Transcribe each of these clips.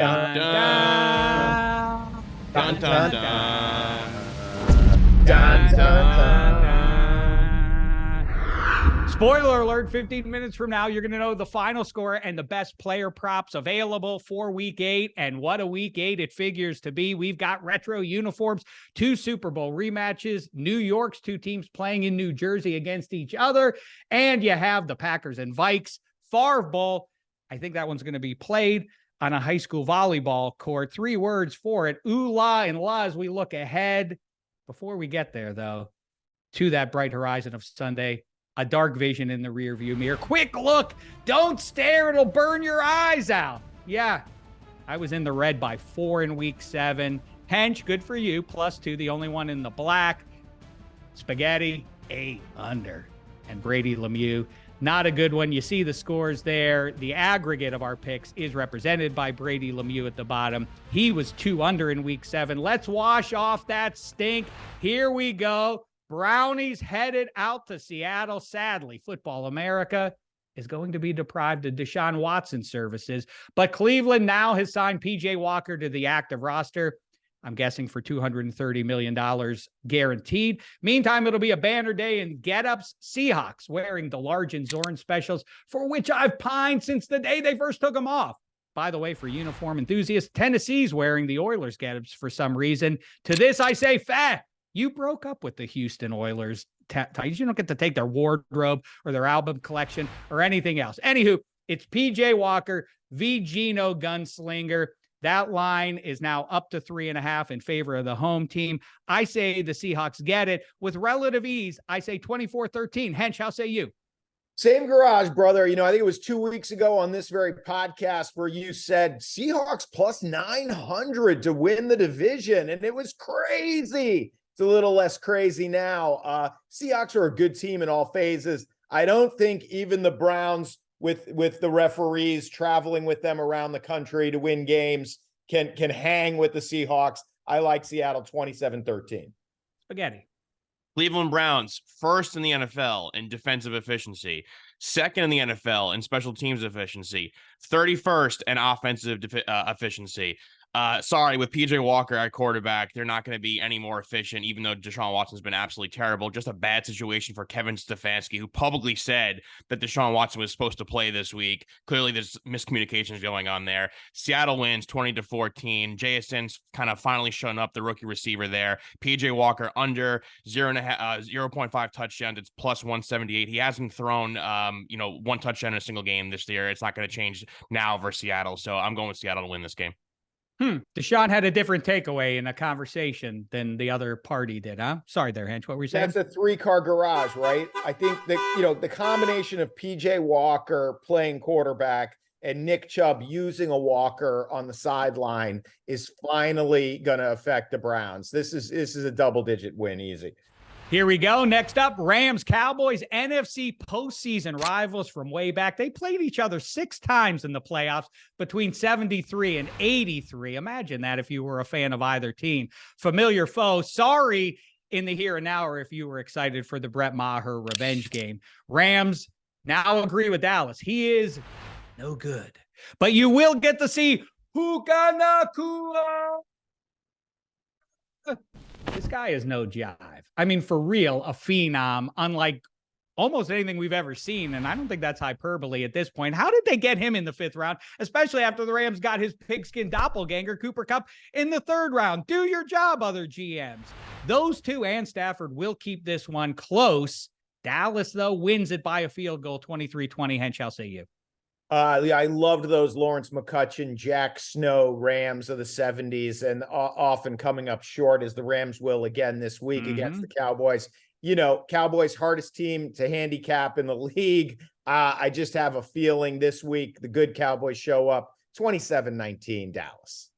Dun, Dun, dun, dun, dun, dun, dun, dun. dun, dun, Dun. Spoiler alert, 15 minutes from now, you're going to know the final score and the best player props available for week 8. And what a week 8 it figures to be. We've got retro uniforms, 2 Super Bowl rematches, New York's 2 teams playing in New Jersey against each other. And you have the Packers and Vikes Favre Bowl. I think that one's going to be played on a high school volleyball court. 3 words for it. Ooh, la, and la as we look ahead. Before we get there, though, to that bright horizon of Sunday, a dark vision in the rearview mirror. Quick look. Don't stare. It'll burn your eyes out. Yeah, I was in the red by 4 in week 7. Hench, good for you. +2, the only one in the black. Spaghetti, 8 under. And Brady Lemieux, not a good one. You see the scores there. The aggregate of our picks is represented by Brady Lemieux at the bottom. He was 2 under in week 7. Let's wash off that stink. Here we go. Brownies headed out to Seattle. Sadly, Football America is going to be deprived of Deshaun Watson services. But Cleveland now has signed P.J. Walker to the active roster. I'm guessing for $230 million guaranteed. Meantime, it'll be a banner day in get-ups. Seahawks wearing the Large and Zorn specials, for which I've pined since the day they first took them off. By the way, for uniform enthusiasts, Tennessee's wearing the Oilers get-ups for some reason. To this, I say, fat. You broke up with the Houston Oilers. You don't get to take their wardrobe or their album collection or anything else. Anywho, it's P.J. Walker, v. Geno Gunslinger. That line is now up to 3.5 in favor of the home team. I say the Seahawks get it with relative ease. I say 24-13. Hench, how say you? Same garage, brother. You know, I think it was 2 weeks ago on this very podcast where you said Seahawks +900 to win the division, and it was crazy. It's a little less crazy now. Seahawks are a good team in all phases. I don't think even the Browns, with the referees traveling with them around the country to win games, can hang with the Seahawks. I like Seattle 27-13. Spaghetti. Cleveland Browns, first in the NFL in defensive efficiency, second in the NFL in special teams efficiency, 31st in offensive efficiency. Sorry, with PJ Walker at quarterback, they're not going to be any more efficient, even though Deshaun Watson's been absolutely terrible. Just a bad situation for Kevin Stefanski, who publicly said that Deshaun Watson was supposed to play this week. Clearly, there's miscommunications going on there. Seattle wins 20-14. JSN's kind of finally shown up, the rookie receiver there. PJ Walker under 0.5 touchdowns. It's +178. He hasn't thrown, 1 touchdown in a single game this year. It's not going to change now versus Seattle. So I'm going with Seattle to win this game. Deshaun had a different takeaway in a conversation than the other party did, huh? Sorry there, Hench. What were you saying? That's a 3-car garage, right? I think that, the combination of PJ Walker playing quarterback and Nick Chubb using a walker on the sideline is finally going to affect the Browns. This is a double-digit win, easy. Here we go. Next up, Rams, Cowboys, NFC postseason rivals from way back. They played each other 6 times in the playoffs between 73 and 83. Imagine that if you were a fan of either team. Familiar foe. Sorry in the here and now, or if you were excited for the Brett Maher revenge game. Rams now agree with Dallas. He is no good. But you will get to see Puka Nacua. This guy is no jive. I mean, for real, a phenom, unlike almost anything we've ever seen. And I don't think that's hyperbole at this point. How did they get him in the 5th round, especially after the Rams got his pigskin doppelganger, Cooper Kupp, in the 3rd round? Do your job, other GMs. Those 2 and Stafford will keep this one close. Dallas, though, wins it by a field goal, 23-20. Hench, I'll say you. I loved those Lawrence McCutcheon, Jack Snow Rams of the 70s, and often coming up short, as the Rams will again this week against the Cowboys. Cowboys' hardest team to handicap in the league. I just have a feeling this week the good Cowboys show up 27-19 Dallas.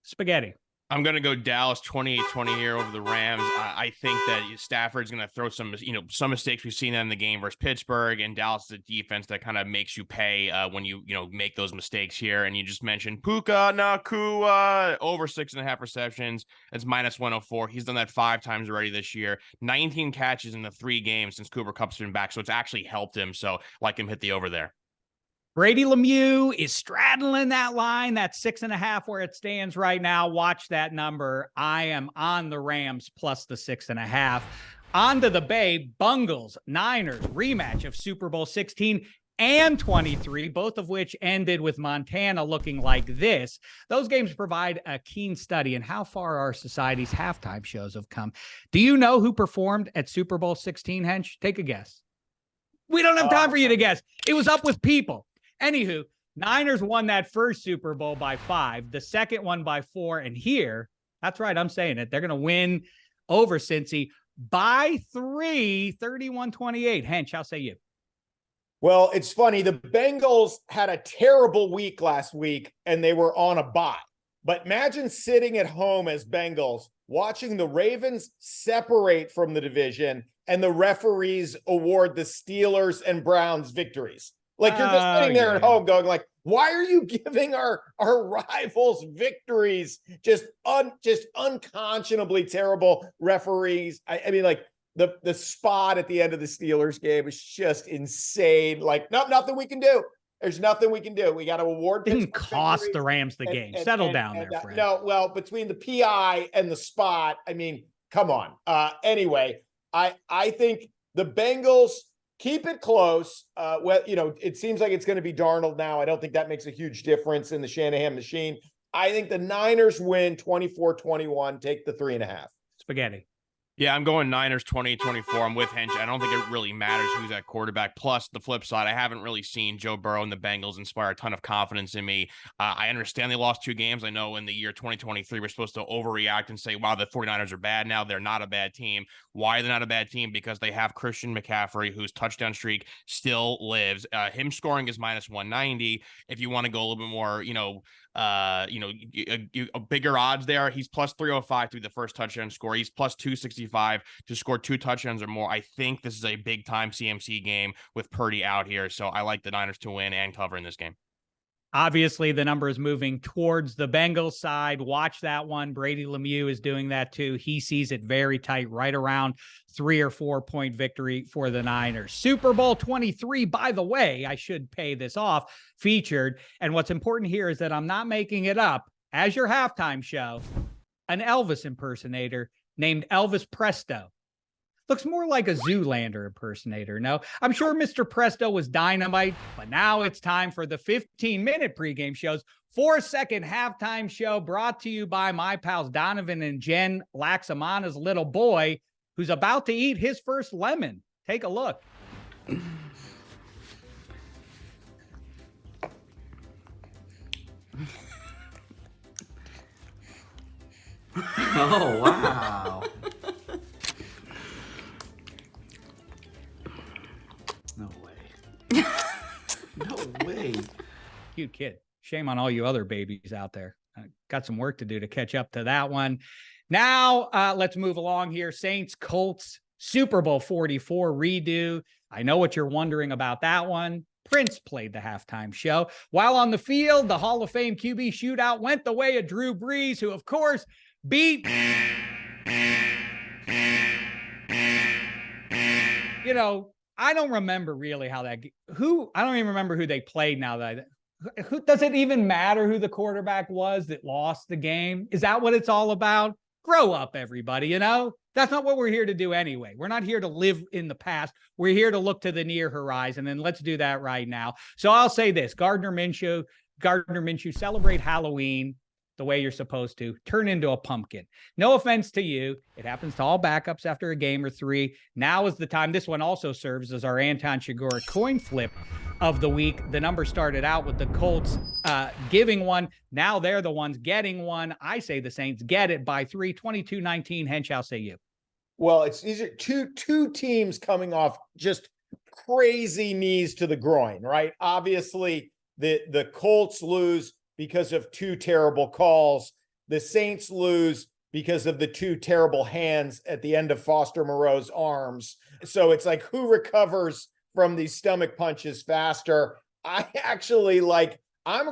Spaghetti. I'm going to go Dallas 28-20 here over the Rams. I think that Stafford's going to throw some mistakes. We've seen that in the game versus Pittsburgh, and Dallas is a defense that kind of makes you pay when you make those mistakes here. And you just mentioned Puka Nacua over 6.5 receptions. It's -104. He's done that 5 times already this year. 19 catches in the 3 games since Cooper Kupp's been back. So it's actually helped him. So like him hit the over there. Brady Lemieux is straddling that line. That's 6.5 where it stands right now. Watch that number. I am on the Rams plus the 6.5. On to the Bay, Bengals, Niners, rematch of Super Bowl 16 and 23, both of which ended with Montana looking like this. Those games provide a keen study in how far our society's halftime shows have come. Do you know who performed at Super Bowl 16, Hench? Take a guess. We don't have time for you to guess. It was up with people. Anywho, Niners won that first Super Bowl by 5, the second one by 4, and here, that's right, I'm saying it, they're going to win over Cincy by 3, 31-28. Hench, how say you? Well, it's funny. The Bengals had a terrible week last week, and they were on a bye. But imagine sitting at home as Bengals, watching the Ravens separate from the division, and the referees award the Steelers and Browns victories. Like, you're just sitting there at home going like, why are you giving our rivals victories? Just unconscionably terrible referees. I mean, like the spot at the end of the Steelers game was just insane. Like, nothing we can do. There's nothing we can do. We got to award. Didn't cost the Rams the game. Settle down there, friend. No, well, between the PI and the spot, I mean, come on. Anyway, I think the Bengals keep it close. Well, it seems like it's going to be Darnold now. I don't think that makes a huge difference in the Shanahan machine. I think the Niners win 24-21, take the 3.5. Spaghetti. Yeah, I'm going Niners 20-24. I'm with Hench. I don't think it really matters who's at quarterback. Plus, the flip side, I haven't really seen Joe Burrow and the Bengals inspire a ton of confidence in me. I understand they lost 2 games. I know in the year 2023, we're supposed to overreact and say, wow, the 49ers are bad now. They're not a bad team. Why are they not a bad team? Because they have Christian McCaffrey, whose touchdown streak still lives. Him scoring is minus 190. If you want to go a little bit more, bigger odds there. He's plus 305 through the first touchdown score. He's plus 265 to score 2 touchdowns or more. I think this is a big time CMC game with Purdy out here. So I like the Niners to win and cover in this game. Obviously, the number is moving towards the Bengals side. Watch that one. Brady Lemieux is doing that too. He sees it very tight, right around 3 or 4 point victory for the Niners. Super Bowl 23, by the way, I should pay this off, featured. And what's important here is that I'm not making it up. As your halftime show, an Elvis impersonator named Elvis Presto. Looks more like a Zoolander impersonator. No, I'm sure Mr. Presto was dynamite, but now it's time for the 15-minute pregame shows. 4-second halftime show brought to you by my pals Donovan and Jen Laxamana's little boy, who's about to eat his first lemon. Take a look. Oh, wow. No way. No way. Cute kid. Shame on all you other babies out there. Got some work to do to catch up to that one. Now, let's move along here. Saints, Colts, Super Bowl 44 redo. I know what you're wondering about that one. Prince played the halftime show. While on the field, the Hall of Fame QB shootout went the way of Drew Brees, who, of course, beat... I don't remember really how that I don't even remember who they played now. Who does it even matter who the quarterback was that lost the game? Is that what it's all about? Grow up, everybody. That's not what we're here to do anyway. We're not here to live in the past. We're here to look to the near horizon, and let's do that right now. So I'll say this: Gardner Minshew, celebrate Halloween the way you're supposed to. Turn into a pumpkin. No offense to you. It happens to all backups after a game or 3. Now is the time. This one also serves as our Anton Chigurh coin flip of the week. The number started out with the Colts giving one. Now they're the ones getting one. I say the Saints get it by 3, 22-19. Hench, how say you? Well, these are two teams coming off just crazy knees to the groin, right? Obviously, the Colts lose because of 2 terrible calls. The Saints lose because of the 2 terrible hands at the end of Foster Moreau's arms. So it's like, who recovers from these stomach punches faster? I'm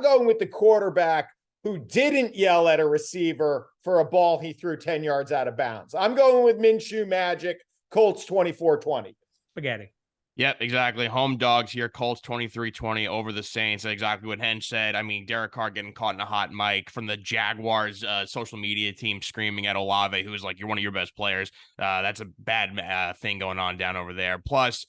going with the quarterback who didn't yell at a receiver for a ball he threw 10 yards out of bounds. I'm going with Minshew Magic, Colts 24-20. Spaghetti. Yep, exactly. Home dogs here. Colts 23-20 over the Saints. Exactly what Hench said. I mean, Derek Carr getting caught in a hot mic from the Jaguars social media team screaming at Olave, who's like, you're one of your best players. That's a bad thing going on down over there. Plus,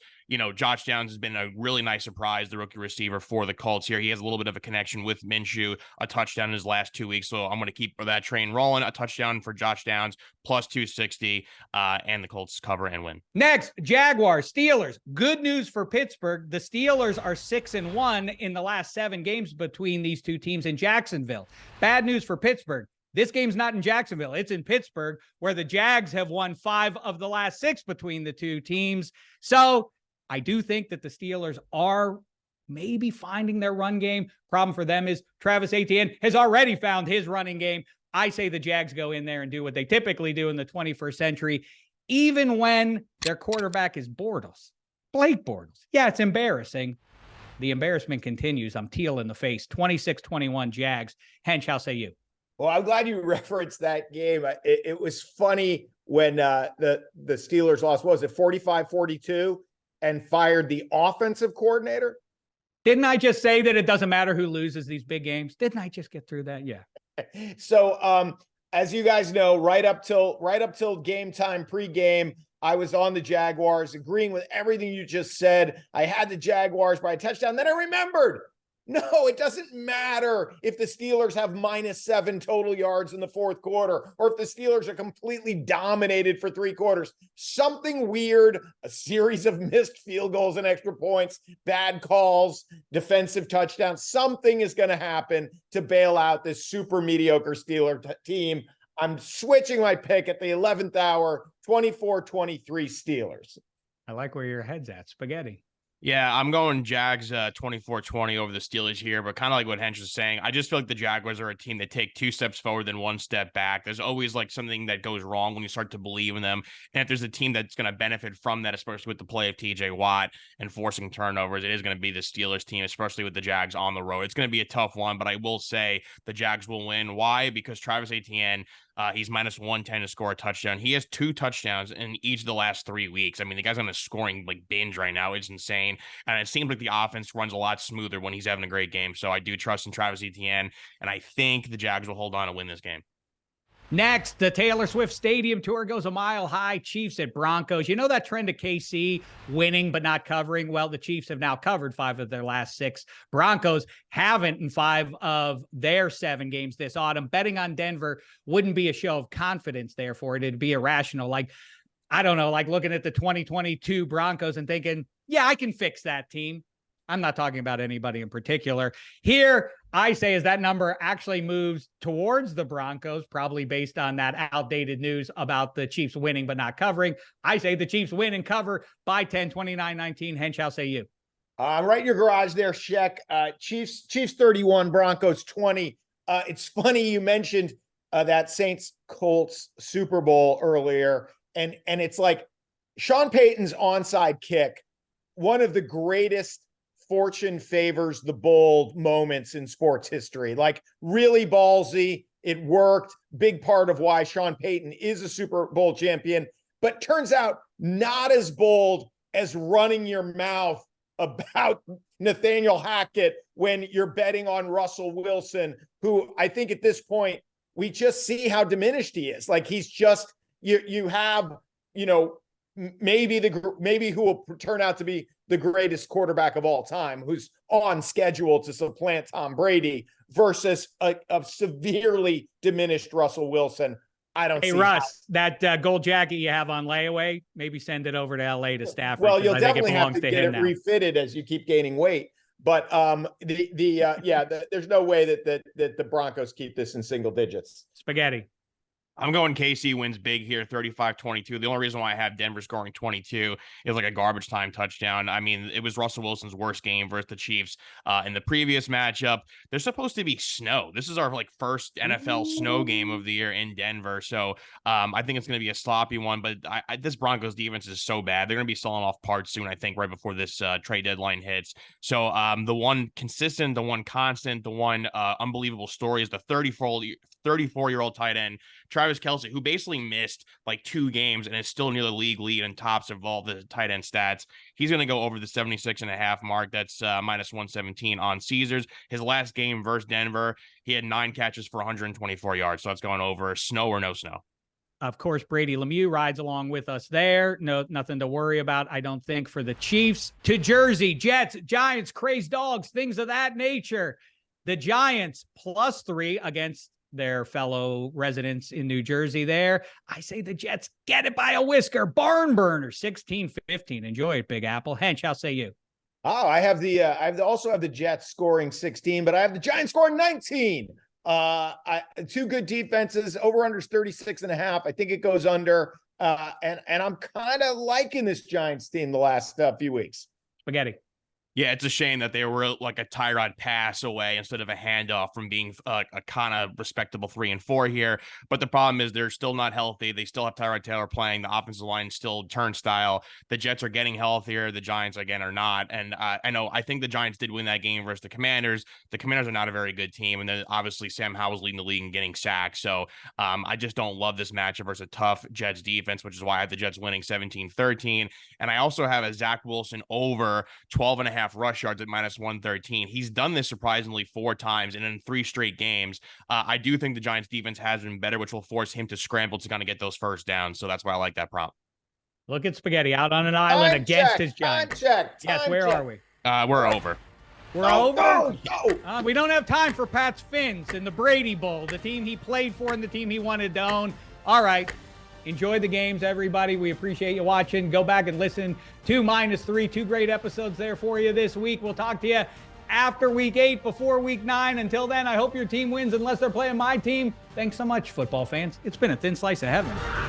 Josh Downs has been a really nice surprise, the rookie receiver for the Colts here. He has a little bit of a connection with Minshew, a touchdown in his last 2 weeks. So I'm going to keep that train rolling. A touchdown for Josh Downs, plus 260, and the Colts cover and win. Next, Jaguars, Steelers. Good news for Pittsburgh. The Steelers are 6-1 in the last 7 games between these two teams in Jacksonville. Bad news for Pittsburgh. This game's not in Jacksonville. It's in Pittsburgh, where the Jags have won 5 of the last 6 between the two teams. So I do think that the Steelers are maybe finding their run game. Problem for them is Travis Etienne has already found his running game. I say the Jags go in there and do what they typically do in the 21st century, even when their quarterback is Bortles, Blake Bortles. Yeah, it's embarrassing. The embarrassment continues. I'm teal in the face. 26-21 Jags. Hench, how say you? Well, I'm glad you referenced that game. It was funny when the Steelers lost, what was it, 45-42, and fired the offensive coordinator? Didn't I just say that it doesn't matter who loses these big games? Didn't I just get through that? Yeah. So, as you guys know, right up till game time, pregame, I was on the Jaguars, agreeing with everything you just said. I had the Jaguars by a touchdown. Then I remembered, no, it doesn't matter if the Steelers have -7 total yards in the fourth quarter, or if the Steelers are completely dominated for 3 quarters. Something weird, a series of missed field goals and extra points, bad calls, defensive touchdowns. Something is going to happen to bail out this super mediocre Steeler team. I'm switching my pick at the 11th hour, 24-23 Steelers. I like where your head's at, Spaghetti. Yeah, I'm going Jags 24-20 over the Steelers here, but kind of like what Hench was saying, I just feel like the Jaguars are a team that take 2 steps forward, then 1 step back. There's always like something that goes wrong when you start to believe in them. And if there's a team that's going to benefit from that, especially with the play of TJ Watt and forcing turnovers, it is going to be the Steelers team, especially with the Jags on the road. It's going to be a tough one, but I will say the Jags will win. Why? Because Travis Etienne, he's -110 to score a touchdown. He has 2 touchdowns in each of the last 3 weeks. I mean, the guy's on a scoring like binge right now. It's insane. And it seems like the offense runs a lot smoother when he's having a great game. So I do trust in Travis Etienne, and I think the Jags will hold on and win this game. Next, the Taylor Swift Stadium tour goes a mile high. Chiefs at Broncos. You know that trend of KC winning but not covering? Well, the Chiefs have now covered 5 of their last 6. Broncos haven't in 5 of their 7 games this autumn. Betting on Denver wouldn't be a show of confidence, therefore. It'd be irrational. Like, I don't know, like looking at the 2022 Broncos and thinking, yeah, I can fix that team. I'm not talking about anybody in particular. Here, I say as that number actually moves towards the Broncos, probably based on that outdated news about the Chiefs winning but not covering. I say the Chiefs win and cover by 10, 29-19. Hench, how say you? Right in your garage there, Sheck. Chiefs 31, Broncos 20. It's funny you mentioned that Saints-Colts Super Bowl earlier, and it's like Sean Payton's onside kick, one of the greatest fortune favors the bold moments in sports history. Like, really ballsy. It worked. Big part of why Sean Payton is a Super Bowl champion, but turns out not as bold as running your mouth about Nathaniel Hackett when you're betting on Russell Wilson, who I think at this point, we just see how diminished he is. Like, he's just, you have, maybe who will turn out to be the greatest quarterback of all time, who's on schedule to supplant Tom Brady, versus a severely diminished Russell Wilson. I don't see. Hey, Russ, that gold jacket you have on layaway, maybe send it over to LA to Stafford. Well, you'll definitely have to get it refitted as you keep gaining weight. But there's no way that the Broncos keep this in single digits. Spaghetti. I'm going KC wins big here, 35-22. The only reason why I have Denver scoring 22 is like a garbage time touchdown. I mean, it was Russell Wilson's worst game versus the Chiefs in the previous matchup. There's supposed to be snow. This is our first NFL snow game of the year in Denver. So I think it's going to be a sloppy one, but this Broncos defense is so bad. They're going to be selling off parts soon, I think, right before this trade deadline hits. So the one consistent, the one constant, the one unbelievable story is the 34-year-old tight end, Travis Kelce, who basically missed like 2 games and is still near the league lead in tops of all the tight end stats. He's going to go over the 76.5 mark. That's minus 117 on Caesars. His last game versus Denver, he had 9 catches for 124 yards. So that's going over, snow or no snow. Of course, Brady Lemieux rides along with us there. No, nothing to worry about, I don't think, for the Chiefs. To Jersey, Jets, Giants, crazed dogs, things of that nature. The Giants +3 against their fellow residents in New Jersey there. I say the Jets get it by a whisker. Barn burner, 16-15. Enjoy it, Big Apple. Hench, how say you? Oh, I also have the Jets scoring 16, but I have the Giants scoring 19. 2 good defenses, over under 36.5. I think it goes under. And I'm kind of liking this Giants team the last few weeks. Spaghetti. Yeah, it's a shame that they were like a Tyrod pass away instead of a handoff from being a kind of respectable 3-4 here. But the problem is they're still not healthy. They still have Tyrod Taylor playing. The offensive line is still turnstile. The Jets are getting healthier. The Giants, again, are not. And I think the Giants did win that game versus the Commanders. The Commanders are not a very good team. And then obviously Sam Howell's leading the league and getting sacked. So I just don't love this matchup versus a tough Jets defense, which is why I have the Jets winning 17-13. And I also have a Zach Wilson over 12.5 rush yards at minus 113. He's done this surprisingly 4 times and in 3 straight games. I do think the Giants defense has been better, which will force him to scramble to kind of get those first downs. So that's why I like that prop. Look at Spaghetti out on an island against his Giants. Yes, where are we? We're over. We're over? No. We don't have time for Pat's Fins in the Brady Bowl, the team he played for and the team he wanted to own. All right. Enjoy the games, everybody. We appreciate you watching. Go back and listen to -3. 2 great episodes there for you this week. We'll talk to you after week 8, before week 9. Until then, I hope your team wins unless they're playing my team. Thanks so much, football fans. It's been a thin slice of heaven.